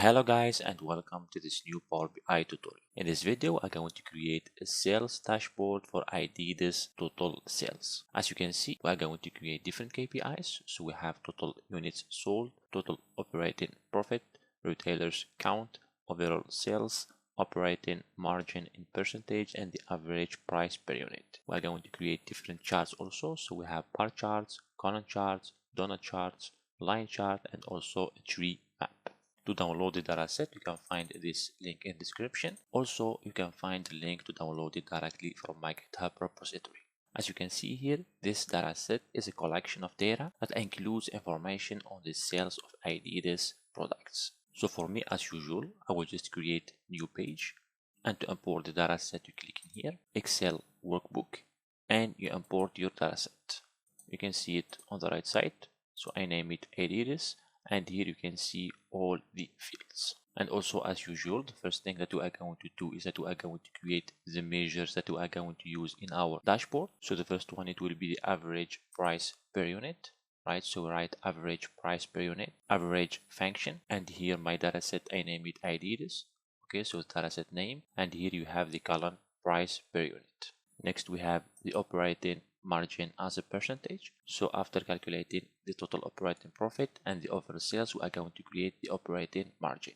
Hello guys, and welcome to this new Power BI tutorial. In this video I'm going to create a sales dashboard for Adidas total sales. As you can see, we are going to create different KPIs. So we have total units sold, total operating profit, retailers count, overall sales, operating margin in percentage, and the average price per unit. We are going to create different charts also. So we have bar charts, column charts, donut charts, line chart, and also a tree map. To download the dataset, you can find this link in description. Also, you can find the link to download it directly from my GitHub repository. As you can see here, this dataset is a collection of data that includes information on the sales of Adidas products. So for me, as usual, I will just create new page, and to import the dataset, you click in here, Excel workbook, and you import your dataset. You can see it on the right side. So I name it Adidas. And here you can see all the fields. And also, as usual, the first thing that we are going to do is that we are going to create the measures that we are going to use in our dashboard. So the first one, it will be the average price per unit, right? So write average price per unit, average function, and here my dataset, I name it Adidas. Okay, so dataset name, and here you have the column price per unit. Next, we have the operating margin as a percentage. So after calculating the total operating profit and the overall sales, we are going to create the operating margin.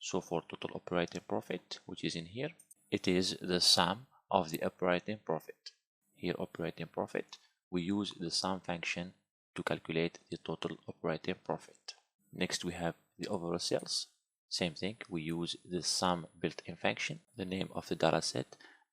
So for total operating profit, which is in here, it is the sum of the operating profit. Here operating profit, we use the sum function to calculate the total operating profit. Next, we have the overall sales. Same thing, we use the sum built-in function, the name of the dataset,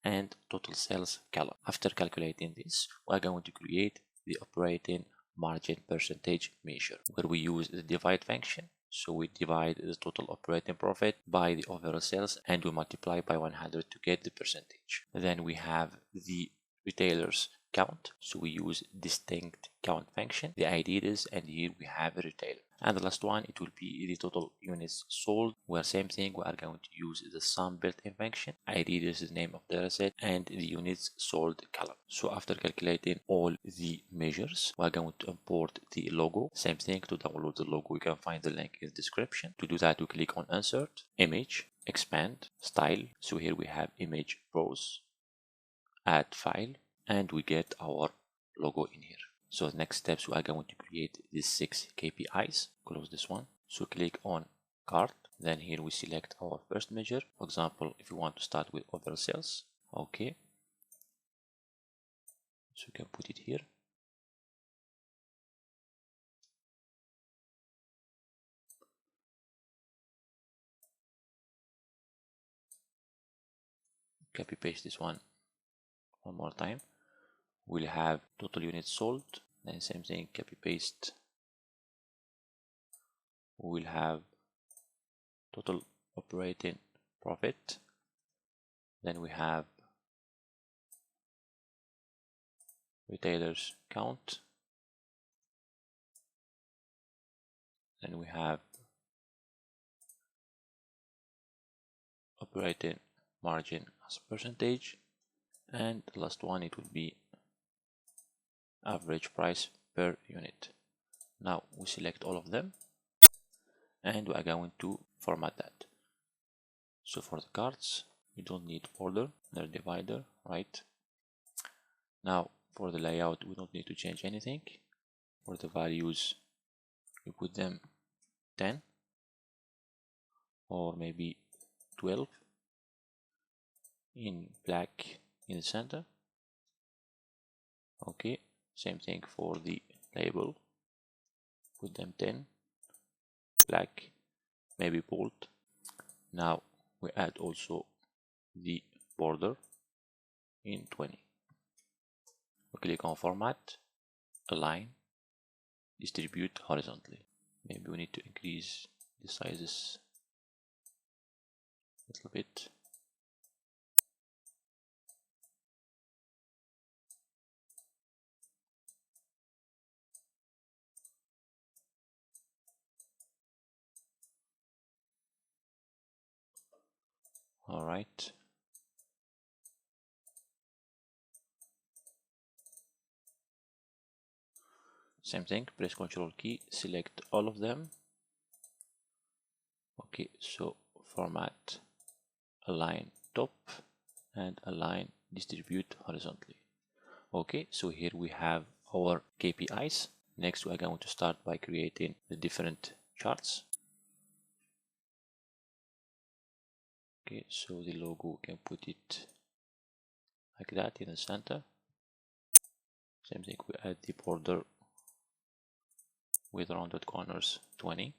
and total sales column. After calculating this, we are going to create the operating margin percentage measure, where we use the divide function. So we divide the total operating profit by the overall sales and we multiply by 100 to get the percentage. Then we have the retailers count. So we use distinct count function, the Adidas, and here we have a retailer. And the last one, it will be the total units sold, where same thing, we are going to use the sum built-in function. Adidas is the name of the dataset and the units sold column. So after calculating all the measures, we are going to import the logo. Same thing, to download the logo, you can find the link in the description. To do that, we click on Insert, Image, Expand, Style. So here we have Image Browse, Add File, and we get our logo in here. So the next steps, we are going to create these 6 KPIs. Close this one. So click on cart. Then here we select our first measure. For example, if you want to start with overall sales. Okay. So you can put it here. Copy paste this one more time. We'll have total units sold. Then same thing, copy paste. We'll have total operating profit. Then we have retailers count. Then we have operating margin as a percentage. And the last one, it will be average price per unit. Now we select all of them and we are going to format that. So for the cards, we don't need order, they're divider, right? Now for the layout, we don't need to change anything. For the values, we put them 10 or maybe 12 in black in the center. Okay, same thing for the label, put them 10, black, maybe bold. Now we add also the border in 20. We click on format, align, distribute horizontally. Maybe we need to increase the sizes a little bit. All right. Same thing, press Ctrl key, select all of them. Okay, so format, align top, and align distribute horizontally. Okay, so here we have our KPIs. Next, we are going to start by creating the different charts. Okay, so the logo, we can put it like that in the center. Same thing, we add the border with rounded corners 20.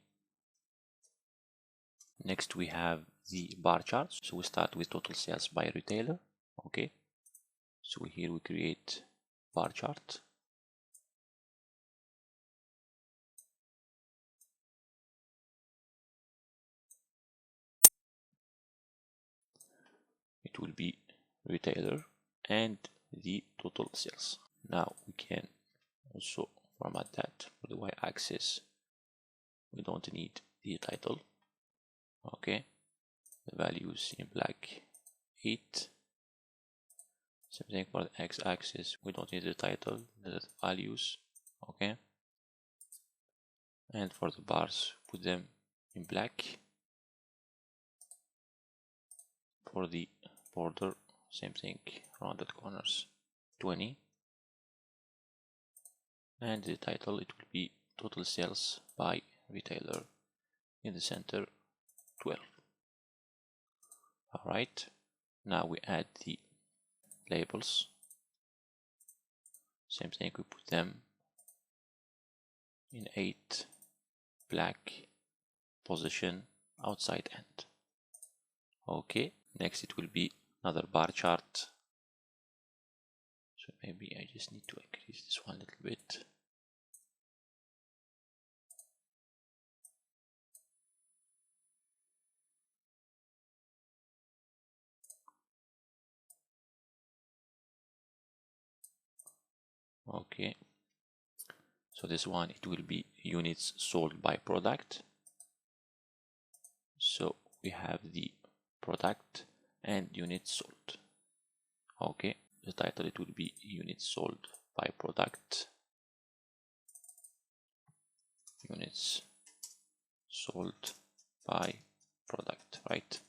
Next, we have the bar charts. So we start with total sales by retailer. Okay, so here we create bar chart. It will be retailer and the total sales. Now we can also format that for the y-axis. We don't need the title. Okay, the values in black 8. Same thing for the x-axis. We don't need the title, the values. Okay, and for the bars, put them in black. For the border, same thing, rounded corners 20, and the title, it will be total sales by retailer, in the center 12. All right, now we add the labels. Same thing, we put them in 8, black, position outside end. Okay, next it will be another bar chart. So maybe I just need to increase this one a little bit. Okay, so this one, it will be units sold by product. So we have the product and units sold. Okay, the title, it will be units sold by product, units sold by product, right?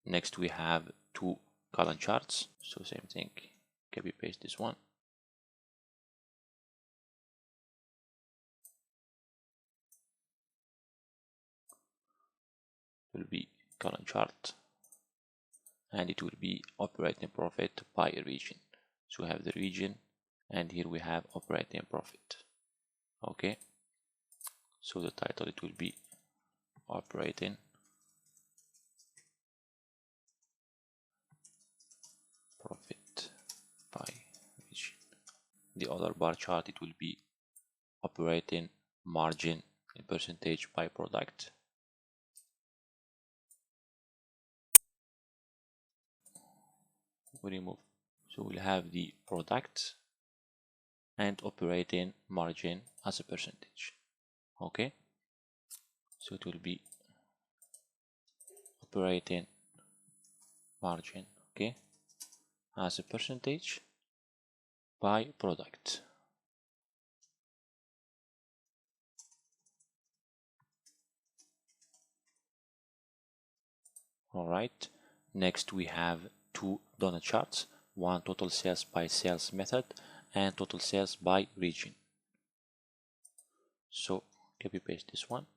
Next we have two column charts. So same thing, copy paste this one. It will be column chart, and it will be operating profit by region. So we have the region, and here we have operating profit. Okay, so the title, it will be operating profit by region. The other bar chart, it will be operating margin in percentage by product. We remove, so we'll have the product and operating margin as a percentage. Okay, so it will be operating margin, okay, as a percentage by product. All right, next we have two donut charts, one total sales by sales method and total sales by region. So copy paste this one.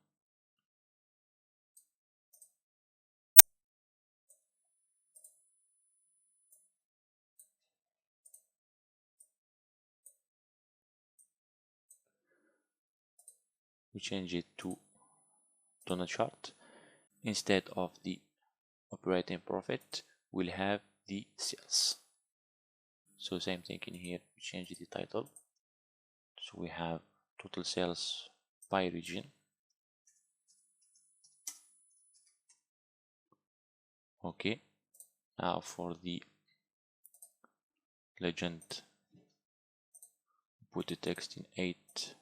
We change it to donut chart. Instead of the operating profit, we'll have the sales. So same thing in here, we change the title. So we have total sales by region. Okay, now for the legend, put the text in 8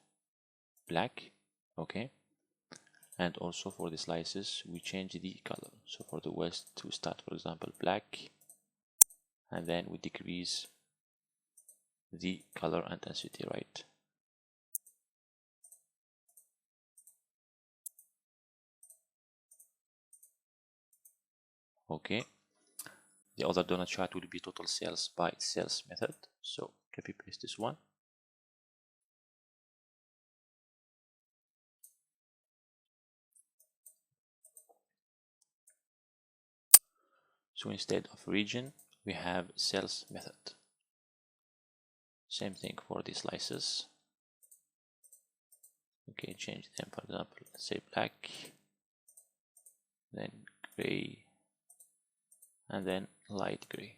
black. Okay, and also for the slices, we change the color. So for the west, we start, for example, black, and then we decrease the color intensity, right? Okay, the other donut chart will be total sales by sales method. So copy paste this one. So instead of region, we have sales method. Same thing for the slices. Okay, change them, for example, let's say black, then gray, and then light gray.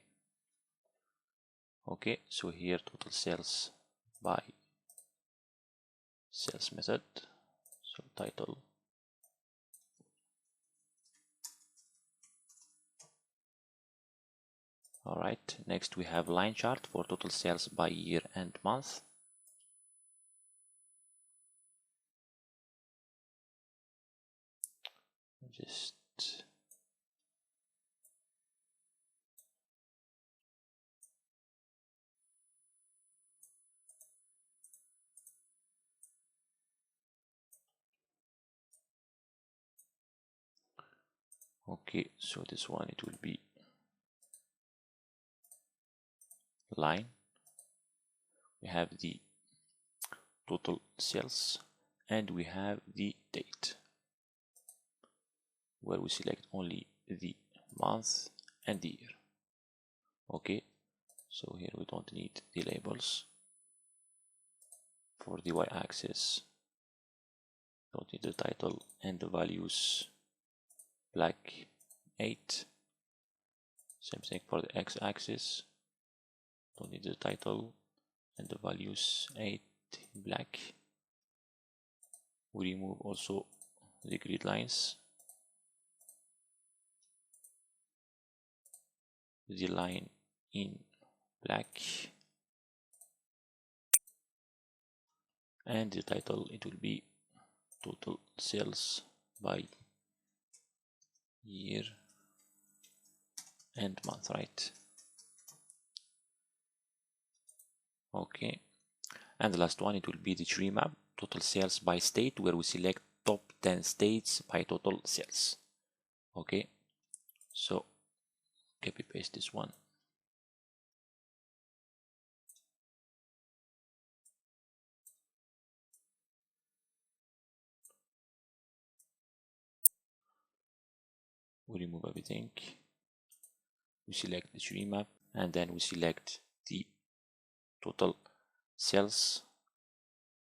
Okay, so here total sales by sales method. So title. Alright, next we have line chart for total sales by year and month. Just okay, so this one it will be line. We have the total sales and we have the date, where we select only the month and the year. Okay, so here we don't need the labels. For the y-axis, don't need the title and the values, black 8. Same thing for the x-axis, don't need the title and the values 8 black. We remove also the grid lines, the line in black, and the title it will be total sales by year and month, right? Okay, and the last one it will be the tree map, total sales by state, where we select top 10 states by total sales. Okay, so copy paste this one. We remove everything, we select the tree map, and then we select the total sales,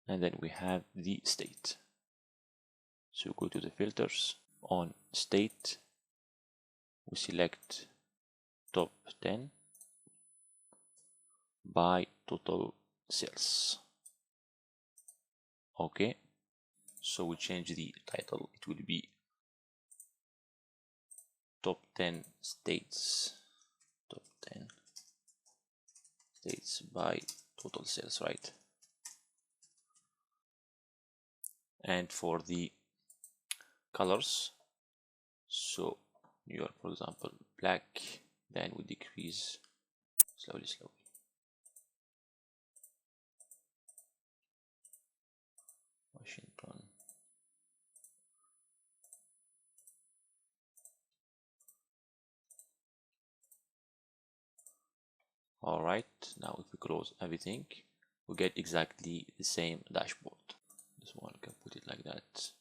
and then we have the state. So go to the filters, on state we select top 10 by total sales. Okay, so we change the title, it will be top 10 states, top 10 states by total sales, right? And for the colors, so New York, for example, black, then we decrease slowly. Washington, alright, now if we close everything, we get exactly the same dashboard. This one, we can put it like that.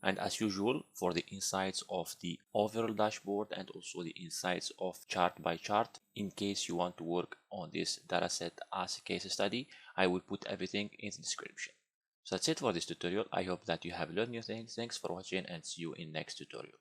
And as usual, for the insights of the overall dashboard and also the insights of chart by chart, in case you want to work on this dataset as a case study, I will put everything in the description. So that's it for this tutorial. I hope that you have learned new things. Thanks for watching and see you in next tutorial.